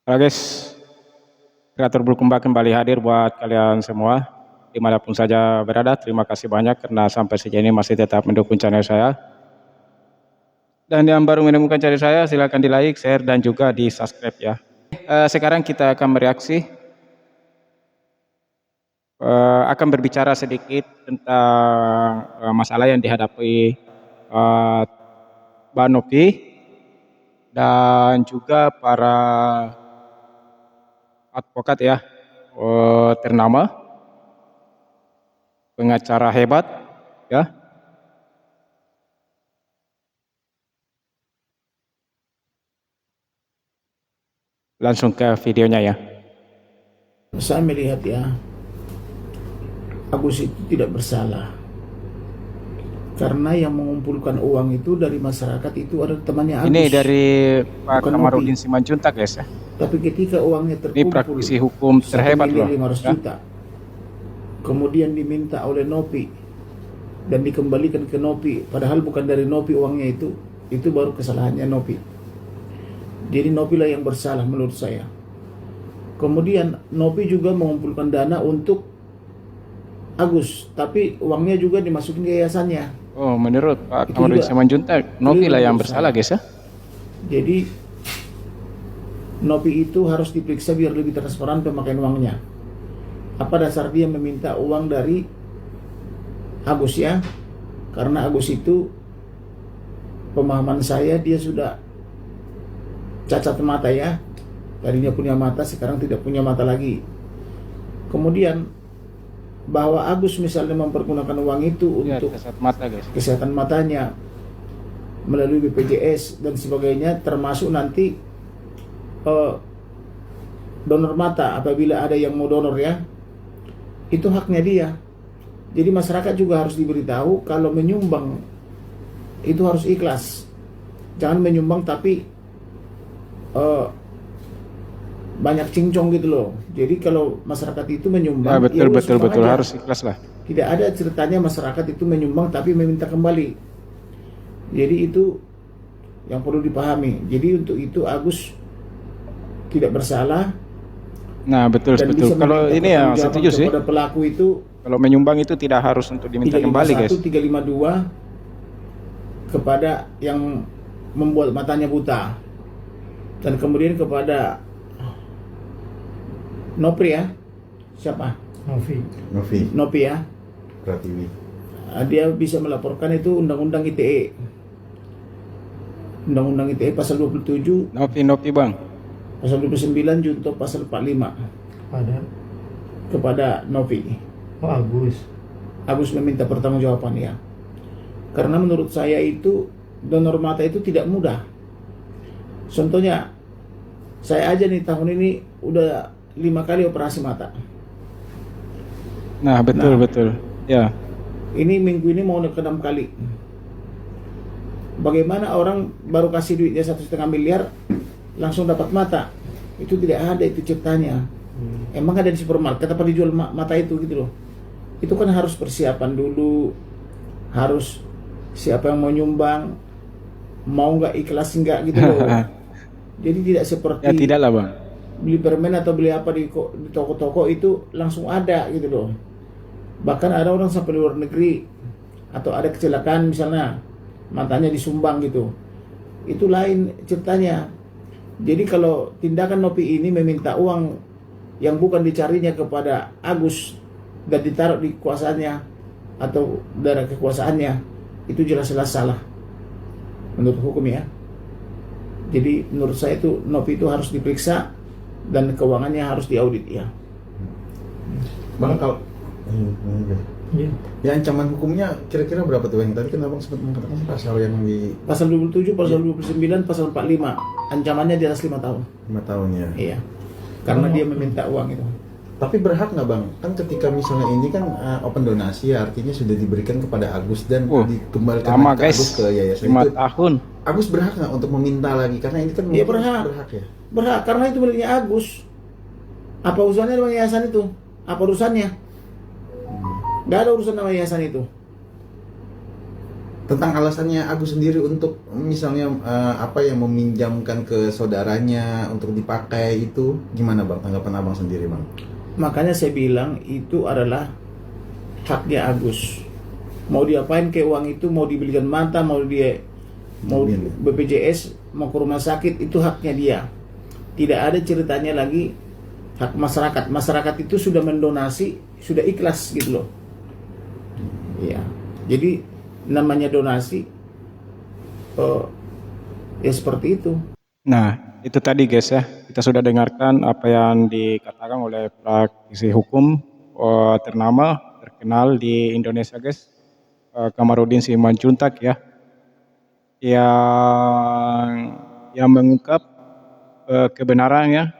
Halo guys, kreator Bulukumba kembali hadir buat kalian semua dimanapun saja berada. Terima kasih banyak karena sampai sejauh ini masih tetap mendukung channel saya. Dan yang baru menemukan channel saya silahkan di like, share, dan juga di subscribe ya. Sekarang kita akan mereaksi, akan berbicara sedikit tentang masalah yang dihadapi Mbak Novi dan juga para advokat ya, ternama, pengacara hebat ya. Langsung ke videonya ya. Saya melihat ya, Agus itu tidak bersalah. Karena yang mengumpulkan uang itu dari masyarakat itu ada temannya Agus. Ini dari Pak bukan Kamarudin Nopi. Simanjuntak guys ya. Tapi ketika uangnya Ini terkumpul praktisi hukum terhebat loh 1.500.000 ya. juta, kemudian diminta oleh Nopi dan dikembalikan ke Nopi, padahal bukan dari Nopi uangnya itu baru kesalahannya Nopi. Jadi Nopi lah yang bersalah menurut saya. Kemudian Nopi juga mengumpulkan dana untuk Agus, tapi uangnya juga dimasukin ke yayasannya. Oh, menurut Pak Itu Kamarudin juga Simanjuntak, Novi lah yang menurut bersalah saya. guys ya. Jadi Nopi itu harus diperiksa biar lebih transparan pemakaian uangnya. Apa dasar dia meminta uang dari Agus ya? Karena Agus itu pemahaman saya dia sudah cacat mata ya. Tadinya punya mata, sekarang tidak punya mata lagi. Kemudian bahwa Agus misalnya mempergunakan uang itu Lihat untuk kasat mata guys. kesehatan matanya melalui BPJS dan sebagainya, termasuk nanti donor mata apabila ada yang mau donor ya, itu haknya dia. Jadi masyarakat juga harus diberitahu kalau menyumbang itu harus ikhlas. Jangan menyumbang tapi banyak cincong gitu loh. Jadi kalau masyarakat itu menyumbang, Ya, betul sumbang betul aja. harus ikhlas lah. Tidak ada ceritanya masyarakat itu menyumbang tapi meminta kembali. Jadi itu yang perlu dipahami. Jadi untuk itu Agus tidak bersalah. Nah, betul Dan betul. bisa Kalau meminta ini ya pertanggungjawaban setuju sih. kepada pelaku itu. Kalau menyumbang itu tidak harus untuk diminta kembali guys. 352 kepada yang membuat matanya buta, dan kemudian kepada Nopri ya, siapa? Nopi ya. Pratiwi. Dia bisa melaporkan itu undang-undang ITE. Undang-undang ITE pasal 27, Novi bang. pasal 29 junto pasal 45 kepada Novi. Agus meminta pertanggungjawaban ya. Karena menurut saya itu donor mata itu tidak mudah. Contohnya saya aja nih tahun ini udah 5 kali operasi mata. Nah, betul. Ya. Ini minggu ini mau ke 6 kali. Bagaimana orang baru kasih duitnya 1,5 miliar langsung dapat mata? Itu tidak ada itu ciptanya. Emang ada di supermarket apa dijual mata itu gitu loh. Itu kan harus persiapan dulu, harus siapa yang mau nyumbang, mau nggak ikhlas nggak gitu loh. Jadi tidak seperti Ya tidak lah bang. beli permen atau beli apa di toko-toko itu langsung ada gitu loh. Bahkan ada orang sampai luar negeri atau ada kecelakaan misalnya matanya disumbang gitu, itu lain ceritanya. Jadi kalau tindakan Nopi ini meminta uang yang bukan dicarinya kepada Agus dan ditaruh di kekuasaannya atau daerah kekuasaannya, itu jelas-jelas salah menurut hukum ya. Jadi menurut saya itu Nopi itu harus diperiksa dan keuangannya harus diaudit ya. Bang, kalau ya ancaman hukumnya kira-kira berapa tuh Bang? Tadi kan Abang sempat mengatakan pasal yang di Pasal 27, pasal 29, pasal 45, ancamannya di atas 5 tahun. 5 tahun ya. Iya. Karena dia meminta uang itu. Tapi berhak nggak Bang? Kan ketika misalnya ini kan open donasi ya, artinya sudah diberikan kepada Agus dan dikembalikan lama ke guys. Agus ke yayasan 5 itu. tahun. Agus berhak nggak untuk meminta lagi? Karena ini kan Dia mungkin berhak. ya. Berhak karena itu miliknya Agus. Apa urusannya dengan yayasan itu? Apa urusannya? Gak ada urusan sama yayasan itu. tentang alasannya Agus sendiri untuk misalnya apa yang meminjamkan ke saudaranya untuk dipakai itu gimana bang, tanggapan abang sendiri bang? Makanya saya bilang itu adalah haknya Agus. Mau diapain ke uang itu, mau dibelikan mata, mau BPJS, mau ke rumah sakit, itu haknya dia. Tidak ada ceritanya lagi hak masyarakat. Masyarakat itu sudah mendonasi, sudah ikhlas gitu loh. Ya, jadi namanya donasi, ya seperti itu. Nah, itu tadi guys ya, kita sudah dengarkan apa yang dikatakan oleh praktisi hukum ternama, terkenal di Indonesia guys, Kamarudin Simanjuntak ya, yang mengungkap kebenarannya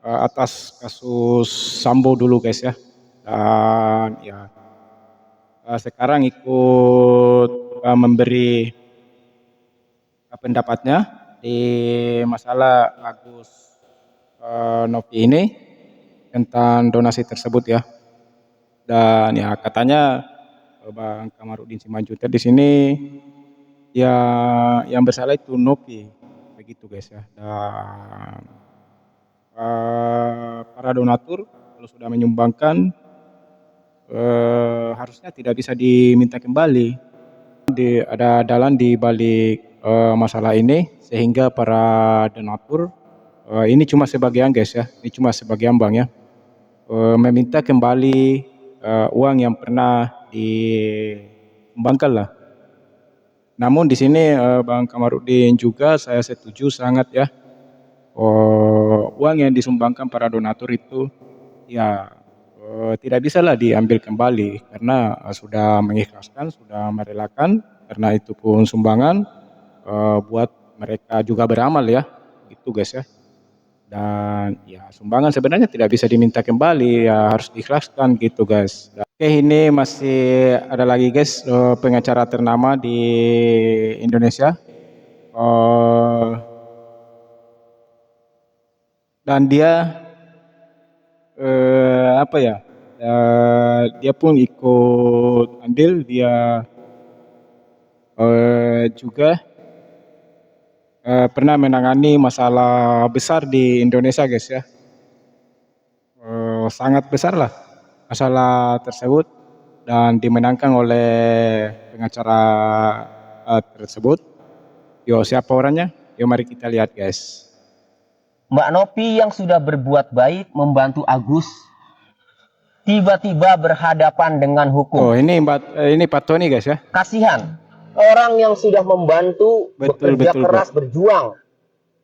atas kasus Sambo dulu guys ya, dan ya sekarang ikut memberi pendapatnya di masalah Agus Novi ini tentang donasi tersebut ya. Dan ya katanya Bang Kamarudin Simanjuntak di sini ya yang bersalah itu Novi begitu guys ya. Dan para donatur kalau sudah menyumbangkan harusnya tidak bisa diminta kembali. Ada dalan di balik masalah ini sehingga para donatur ini cuma sebagian guys ya, ini cuma sebagian bang ya, meminta kembali uang yang pernah disumbangkan lah. Namun di sini Bang Kamarudin juga saya setuju sangat ya, uang yang disumbangkan para donatur itu ya tidak bisa lah diambil kembali karena sudah mengikhlaskan, sudah merelakan, karena itu pun sumbangan buat mereka juga beramal ya, gitu guys ya. Dan ya sumbangan sebenarnya tidak bisa diminta kembali, ya harus diikhlaskan gitu guys. Oke, ini masih ada lagi guys pengacara ternama di Indonesia, dan dia apa ya, dia pun ikut andil, dia juga pernah menangani masalah besar di Indonesia guys ya, sangat besar lah masalah tersebut, dan dimenangkan oleh pengacara tersebut. Yo, siapa orangnya? Yo, mari kita lihat guys. Mbak Novi yang sudah berbuat baik membantu Agus tiba-tiba berhadapan dengan hukum. Oh, ini Pak Tony guys ya. Kasihan orang yang sudah membantu, bekerja keras, berjuang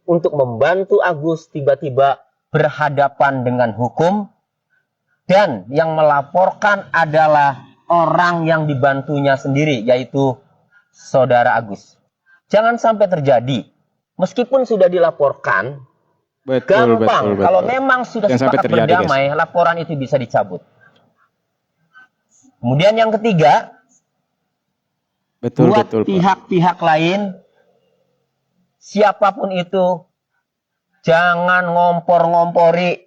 untuk membantu Agus tiba-tiba berhadapan dengan hukum, dan yang melaporkan adalah orang yang dibantunya sendiri, yaitu saudara Agus. Jangan sampai terjadi, meskipun sudah dilaporkan, gampang. Kalau memang sudah sepakat berdamai, laporan itu bisa dicabut. Kemudian yang ketiga, buat pihak-pihak lain, siapapun itu, jangan ngompor-ngompori,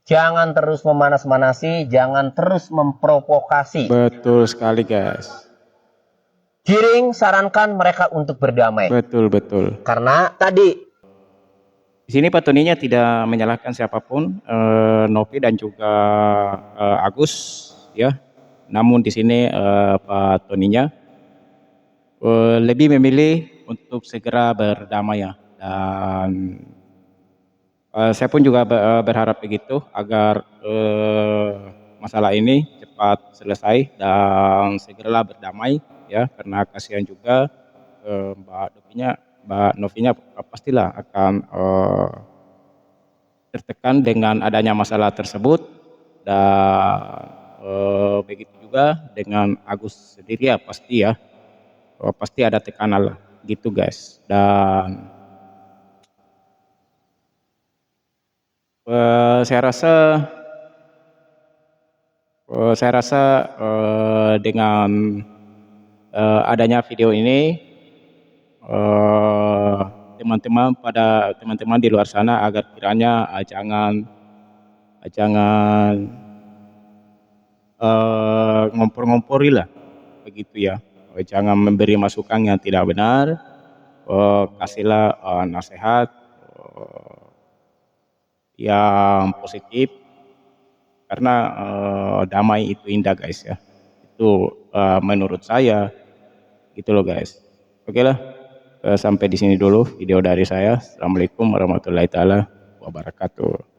jangan terus memanas-manasi, jangan terus memprovokasi. Betul sekali guys. Giring sarankan mereka untuk berdamai. Betul. Karena tadi di sini Pak Toninya tidak menyalahkan siapapun, Novi dan juga Agus ya. Namun di sini Pak Toninya lebih memilih untuk segera berdamai ya. Dan saya pun juga berharap begitu agar masalah ini cepat selesai dan segeralah berdamai ya, karena kasihan juga Mbak Novinya pastilah akan tertekan dengan adanya masalah tersebut, dan begitu juga dengan Agus sendiri ya, pasti ada tekanan lah gitu guys. Dan saya rasa dengan adanya video ini, teman-teman di luar sana agar kiranya jangan ngompor-ngompori lah begitu ya. Jangan memberi masukan yang tidak benar. Kasihlah nasihat yang positif, karena damai itu indah guys ya. Itu menurut saya gitu loh guys. Oke lah, sampai di sini dulu video dari saya. Assalamualaikum warahmatullahi taala wabarakatuh.